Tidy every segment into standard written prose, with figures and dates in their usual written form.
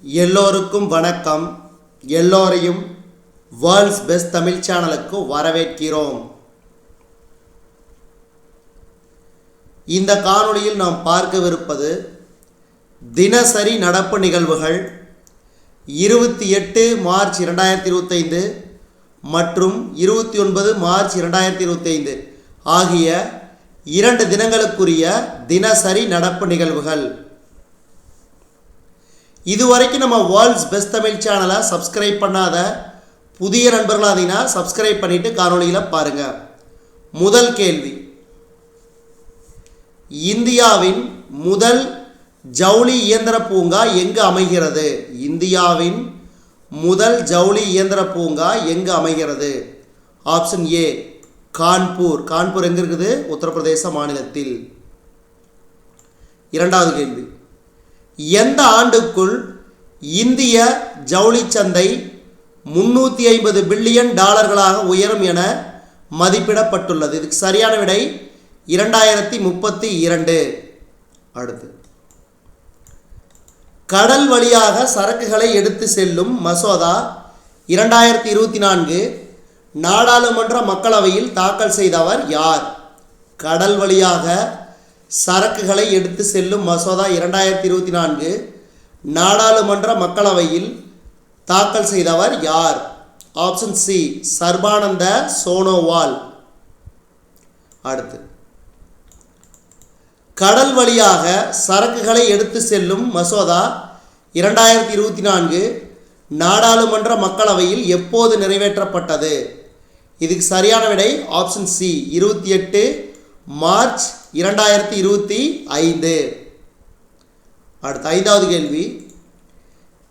எல்லோருக்கும் வணக்கம். எல்லோரையும் வேர்ல்ட்ஸ் பெஸ்ட் தமிழ் சேனலுக்கு வரவேற்கிறோம். இந்த காணொளியில் நாம் பார்க்கவிருப்பது தினசரி நடப்பு நிகழ்வுகள் 28 மார்ச் 2025 மற்றும் 29 மார்ச் 2025 ஆகிய 2 தினங்களுக்குரிய தினசரி நடப்பு நிகழ்வுகள். இதுவரைக்கும் நம்ம வேர்ல்ட்ஸ் பெஸ்ட் தமிழ் சேனலை சப்ஸ்கிரைப் பண்ணாத புதிய நண்பர்களாக இருந்தீங்கன்னா சப்ஸ்கிரைப் பண்ணிவிட்டு காணொளியில் பாருங்கள். முதல் கேள்வி, இந்தியாவின் முதல் ஜவுளி இயந்திர பூங்கா எங்கு அமைகிறது? இந்தியாவின் முதல் ஜவுளி இயந்திர பூங்கா எங்கு அமைகிறது? Option A Kanpur. கான்பூர் எங்கே இருக்குது? உத்தரப்பிரதேச மாநிலத்தில். இரண்டாவது கேள்வி, எந்த ஆண்டுக்குள் இந்திய ஜவுளி சந்தை 350 பில்லியன் டாலர்களாக உயரும் என மதிப்பிடப்பட்டுள்ளது? இதுக்கு சரியான விடை 2032. அடுத்து, கடல் வழியாக சரக்குகளை எடுத்து செல்லும் மசோதா 2024 நாடாளுமன்ற மக்களவையில் தாக்கல் செய்தவர் யார்? கடல் வழியாக சரக்குகளை எடுத்து செல்லும் மசோதா 2024 நாடாளுமன்ற மக்களவையில் தாக்கல் செய்தவர் யார்? Option C Sarbananda Sonowal. அடுத்து, கடல் வழியாக சரக்குகளை எடுத்து செல்லும் மசோதா 2024 நாடாளுமன்ற மக்களவையில் எப்போது நிறைவேற்றப்பட்டது? இதுக்கு சரியான விடை ஆப்ஷன் சி 28 மார்ச் 2025. அடுத்த ஐந்தாவது கேள்வி,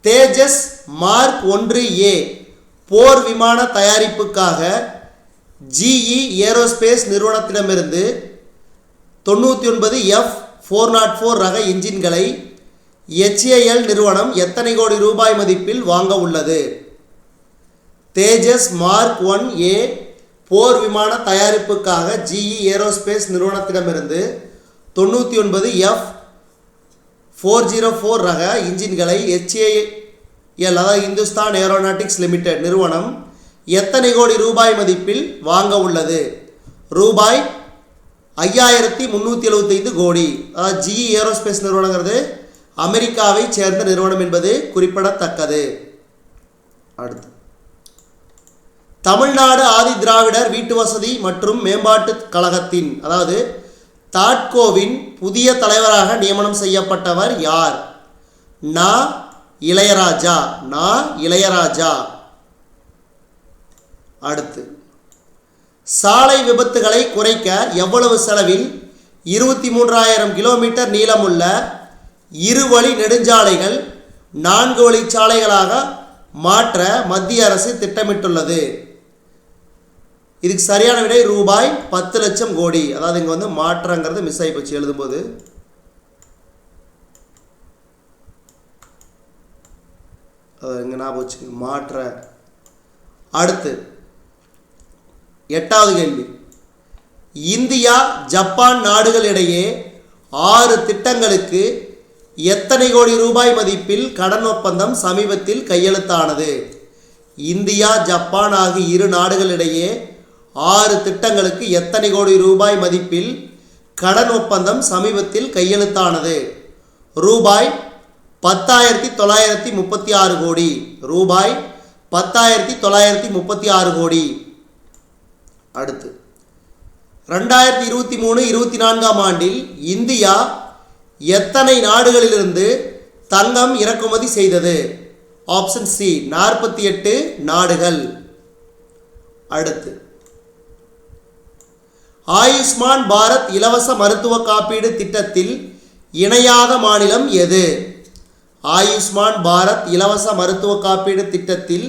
தேஜஸ் மார்க் 1A போர் விமான தயாரிப்புக்காக GE ஏரோஸ்பேஸ் நிறுவனத்திடமிருந்து 99 F404 ரக இன்ஜின்களை HAL நிறுவனம் எத்தனை கோடி ரூபாய் மதிப்பில் வாங்க உள்ளது? தேஜஸ் மார்க் 1A போர் விமான தயாரிப்புக்காக GE ஏரோஸ்பேஸ் நிறுவனத்திடமிருந்து 99 F404 ரக இன்ஜின்களை HAL அதாவது இந்துஸ்தான் ஏரோநாட்டிக்ஸ் லிமிடெட் நிறுவனம் எத்தனை கோடி ரூபாய் மதிப்பில் வாங்க உள்ளது? ரூபாய் 5375 கோடி. அதாவது GE ஏரோஸ்பேஸ் நிறுவனங்கிறது அமெரிக்காவை சேர்ந்த நிறுவனம் என்பது குறிப்பிடத்தக்கது. அடுத்து, தமிழ்நாடு ஆதி திராவிடர் வீட்டு வசதி மற்றும் மேம்பாட்டு கழகத்தின் அதாவது தாட்கோவின் புதிய தலைவராக நியமனம் செய்யப்பட்டவர் யார்? நா இளையராஜா. அடுத்து, சாலை விபத்துகளை குறைக்க எவ்வளவு செலவில் 23,000 கிலோமீட்டர் நீளமுள்ள இருவழி நெடுஞ்சாலைகள் 4 வழிச்சாலைகளாக மாற்ற மத்திய அரசு திட்டமிட்டுள்ளது? இதுக்கு சரியான விடை ரூபாய் 10 லட்சம் கோடி. அதாவது இங்கே மாற்றங்கிறது மிஸ் ஆகி போச்சு எழுதும்போது. இங்கே நான் போச்சு மாற்ற. அடுத்து, எட்டாவது கேள்வி, இந்தியா ஜப்பான் நாடுகளிடையே 6 திட்டங்களுக்கு எத்தனை கோடி ரூபாய் மதிப்பில் கடன் ஒப்பந்தம் சமீபத்தில் கையெழுத்தானது? இந்தியா ஜப்பான் ஆகிய 2 நாடுகளிடையே 6 திட்டங்களுக்கு எத்தனை கோடி ரூபாய் மதிப்பில் கடன் ஒப்பந்தம் சமீபத்தில் கையெழுத்தானது? ரூபாய் 10,936 கோடி. ரூபாய் 10,936 கோடி. அடுத்து, 2023-24 ஆண்டில் இந்தியா எத்தனை நாடுகளிலிருந்து தங்கம் இறக்குமதி செய்தது? ஆப்ஷன் சி 48 நாடுகள். அடுத்து, ஆயுஷ்மான் பாரத் இலவச மருத்துவ காப்பீடு திட்டத்தில் இணையாத மாநிலம் எது? ஆயுஷ்மான் பாரத் இலவச மருத்துவ காப்பீடு திட்டத்தில்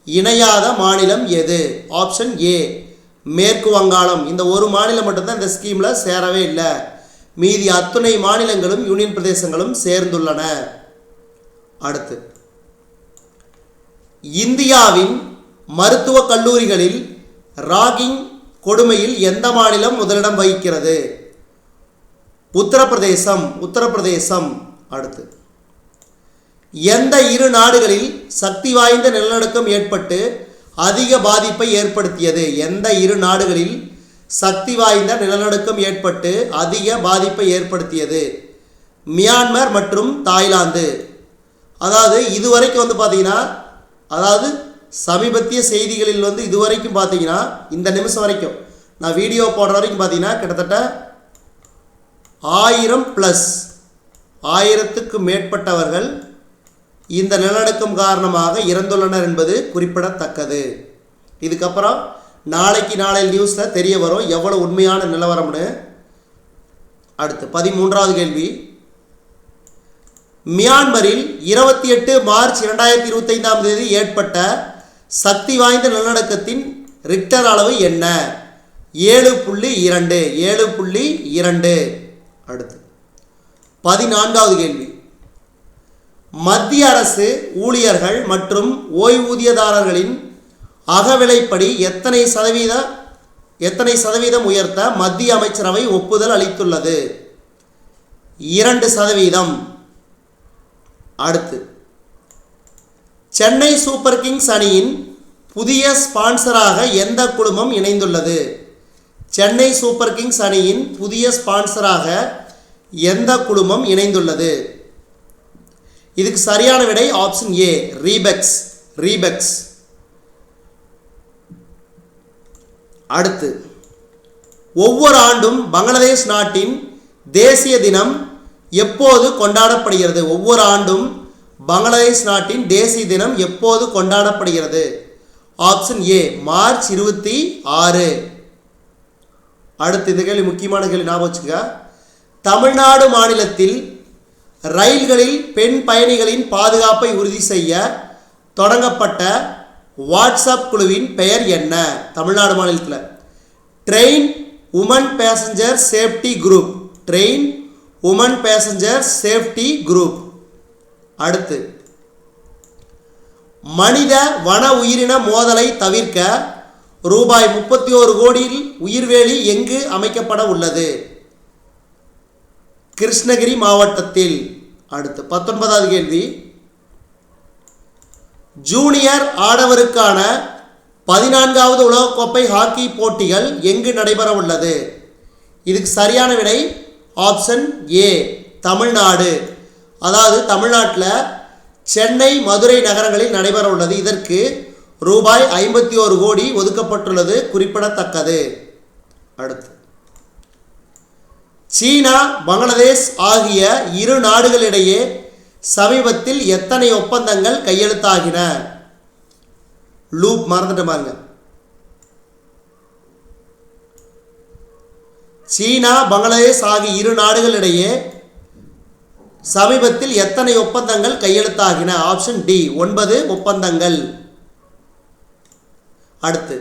இணையாத மாநிலம் எது? ஆப்ஷன் ஏ மேற்கு வங்காளம். இந்த ஒரு மாநிலம் மட்டும்தான் இந்த ஸ்கீமில் சேரவே இல்லை. மீதி அத்துணை மாநிலங்களும் யூனியன் பிரதேசங்களும் சேர்ந்துள்ளன. அடுத்து, இந்தியாவின் மருத்துவக் கல்லூரிகளில் ராகிங் கொடுமையில் எந்த மாநிலம் முதலிடம் வகிக்கிறது? உத்தரப்பிரதேசம். அடுத்து, எந்த இரு நாடுகளில் சக்தி வாய்ந்த நிலநடுக்கம் ஏற்பட்டு அதிக பாதிப்பை ஏற்படுத்தியது? எந்த இரு நாடுகளில் சக்தி வாய்ந்த நிலநடுக்கம் ஏற்பட்டு அதிக பாதிப்பை ஏற்படுத்தியது? மியான்மர் மற்றும் தாய்லாந்து. அதாவது இதுவரைக்கும் பார்த்தீங்கன்னா, அதாவது சமீபத்திய செய்திகளில் இதுவரைக்கும் பார்த்தீங்கன்னா, இந்த நிமிஷம் வரைக்கும் நான் வீடியோ போடுற வரைக்கும் பார்த்தீங்கன்னா கிட்டத்தட்ட 1000+ மேற்பட்டவர்கள் இந்த நிலநடுக்கம் காரணமாக இறந்துள்ளனர் என்பது குறிப்பிடத்தக்கது. இதுக்கப்புறம் நாளைக்கு நியூஸில் தெரிய வரும் எவ்வளோ உண்மையான நிலவரம்னு. அடுத்து 13வது கேள்வி. மியான்மரில் 28 மார்ச் 2025 ஏற்பட்ட சக்தி வாய்ந்த நிலநடுக்கத்தின் ரிக்டர் அளவு என்ன? 7.2. 7.2. அடுத்து 14வது கேள்வி. மத்திய அரசு ஊழியர்கள் மற்றும் ஓய்வூதியதாரர்களின் அகவிலைப்படி எத்தனை சதவீதம் உயர்த்த மத்திய அமைச்சரவை ஒப்புதல் அளித்துள்ளது? 2%. அடுத்து சென்னை சூப்பர் கிங்ஸ் அணியின் புதிய ஸ்பான்சராக எந்த குழுமம் இணைந்துள்ளது? சென்னை சூப்பர் கிங்ஸ் அணியின் புதிய ஸ்பான்சராக எந்த குழுமம் இணைந்துள்ளது? இதுக்கு சரியான விடை ஆப்ஷன் ஏ, ரீபெக்ஸ். அடுத்து ஒவ்வொரு ஆண்டும் பங்களாதேஷ் நாட்டின் தேசிய தினம் எப்போது கொண்டாடப்படுகிறது? ஒவ்வொரு ஆண்டும் பங்களாதேஷ் நாட்டின் தேசிய தினம் எப்போது கொண்டாடப்படுகிறது? Option A, March 26. அடுத்து இந்த கேள்வி முக்கியமான கேள்வி, ஞாபகம் வச்சுக்க. தமிழ்நாடு மாநிலத்தில் ரயில்களில் பெண் பயணிகளின் பாதுகாப்பை உறுதி செய்ய தொடங்கப்பட்ட வாட்ஸ்அப் குழுவின் பெயர் என்ன? தமிழ்நாடு மாநிலத்தில் train woman passenger safety group. Train woman passenger safety group. அடுத்து மனித வன உயிரின மோதலை தவிர்க்க ரூபாய் 31 கோடியில் உயிர்வேலி எங்கு அமைக்கப்பட உள்ளது? கிருஷ்ணகிரி மாவட்டத்தில். அடுத்து 19வது கேள்வி. ஜூனியர் ஆடவருக்கான 14வது உலகக்கோப்பை ஹாக்கி போட்டிகள் எங்கு நடைபெற உள்ளது? இதுக்கு சரியான விடை ஆப்ஷன் ஏ, தமிழ்நாடு. அதாவது தமிழ்நாட்டில் சென்னை, மதுரை நகரங்களில் நடைபெற உள்ளது. இதற்கு ரூபாய் 51 கோடி ஒதுக்கப்பட்டுள்ளது, குறிப்பிடத்தக்கது. அடுத்து சீனா, பங்களாதேஷ் ஆகிய இரு நாடுகளிடையே சமீபத்தில் எத்தனை ஒப்பந்தங்கள் கையெழுத்தாகின? லூப் மறந்துட்டு பாருங்க. சீனா, பங்களாதேஷ் ஆகிய இரு நாடுகளிடையே சமீபத்தில் எத்தனை ஒப்பந்தங்கள் கையெழுத்தாகின? ஆப்ஷன் டி, 9 ஒப்பந்தங்கள். அடுத்து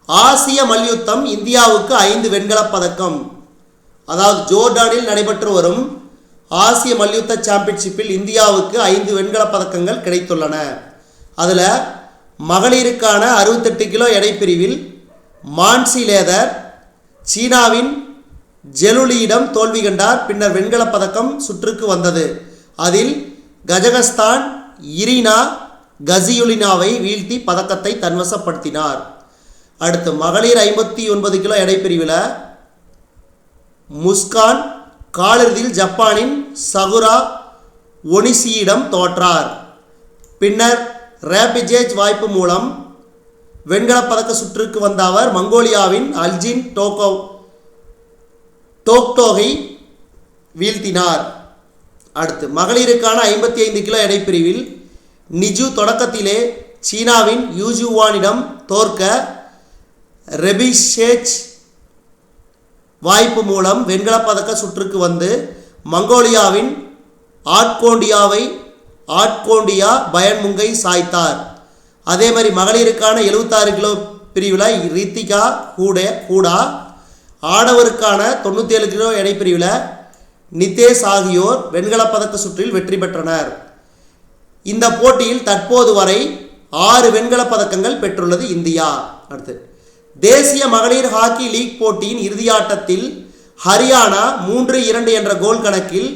ஆசிய மல்யுத்தம் இந்தியாவுக்கு 5 வெண்கலப் பதக்கம். அதாவது ஜோர்டானில் நடைபெற்று வரும் ஆசிய மல்யுத்த சாம்பியன்ஷிப்பில் இந்தியாவுக்கு 5 வெண்கலப் பதக்கங்கள் கிடைத்துள்ளன. அதில் மகளிருக்கான 68 கிலோ எடைப்பிரிவில் மான்சி லேதர் சீனாவின் ஜெலுலியிடம் தோல்வி கண்டார். பின்னர் வெண்கலப் பதக்கம் சுற்றுக்கு வந்தது. அதில் கஜகஸ்தான் இரினா கசியுலினாவை வீழ்த்தி பதக்கத்தை தன்வசப்படுத்தினார். அடுத்து மகளிர் 59 கிலோ எடைப்பிரிவில் முஸ்கான் காலிறுதியில் ஜப்பானின் சகுரா ஒனிசியிடம் தோற்றார். பின்னர் ரேபிஜேஜ் வாய்ப்பு மூலம் வெண்கலப் பதக்க சுற்றுக்கு வந்த அவர் மங்கோலியாவின் அல்ஜின் டோக்டோகை வீழ்த்தினார். அடுத்து மகளிருக்கான 55 கிலோ எடைப்பிரிவில் நிஜு தொடக்கத்திலே சீனாவின் யூஜுவானிடம் தோற்க ரெபிஷேஜ் வாய்ப்பு மூலம் வெண்கலப் பதக்க சுற்றுக்கு வந்து மங்கோலியாவின் ஆட்கோண்டியா பயன்முங்கை சாய்த்தார். அதே மாதிரி மகளிருக்கான 76 கிலோ பிரிவில் ரித்திகா கூடா, ஆடவருக்கான 97 கிலோ எடைப்பிரிவில் நிதேஷ் ஆகியோர் வெண்கலப் பதக்க சுற்றில் வெற்றி பெற்றனர். இந்த போட்டியில் தற்போது வரை 6 வெண்கலப் பதக்கங்கள் பெற்றுள்ளது இந்தியா. அடுத்து தேசிய மகளிர் ஹாக்கி லீக் போட்டியின் இறுதியாட்டத்தில் ஹரியானா 3-2 என்ற கோல் கணக்கில்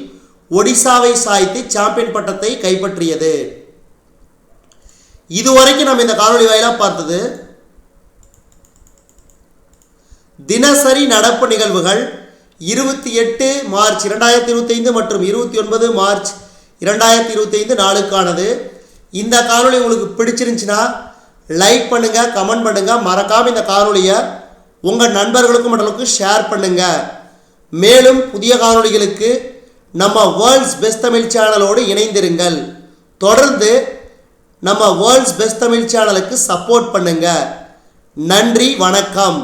ஒடிசாவை சாய்த்து சாம்பியன் பட்டத்தை கைப்பற்றியது. இதுவரைக்கும் நம்ம இந்த காணொளி வாயிலாக பார்த்தது தினசரி நடப்பு நிகழ்வுகள் 28 மார்ச் 2025 மற்றும் 29 மார்ச் 2025 நாளுக்கானது. இந்த காணொளி உங்களுக்கு பிடிச்சிருந்துச்சுன்னா லைக் பண்ணுங்கள், கமெண்ட் பண்ணுங்கள், மறக்காமல் இந்த காணொளியை உங்கள் நண்பர்களுக்கும் மற்றவர்களுக்கும் ஷேர் பண்ணுங்கள். மேலும் புதிய காணொளிகளுக்கு நம்ம வேர்ல்ட்ஸ் பெஸ்ட் தமிழ் சேனலோடு இணைந்திருங்கள். தொடர்ந்து நம்ம வேர்ல்ட்ஸ் பெஸ்ட் தமிழ் சேனலுக்கு சப்போர்ட் பண்ணுங்கள். நன்றி, வணக்கம்.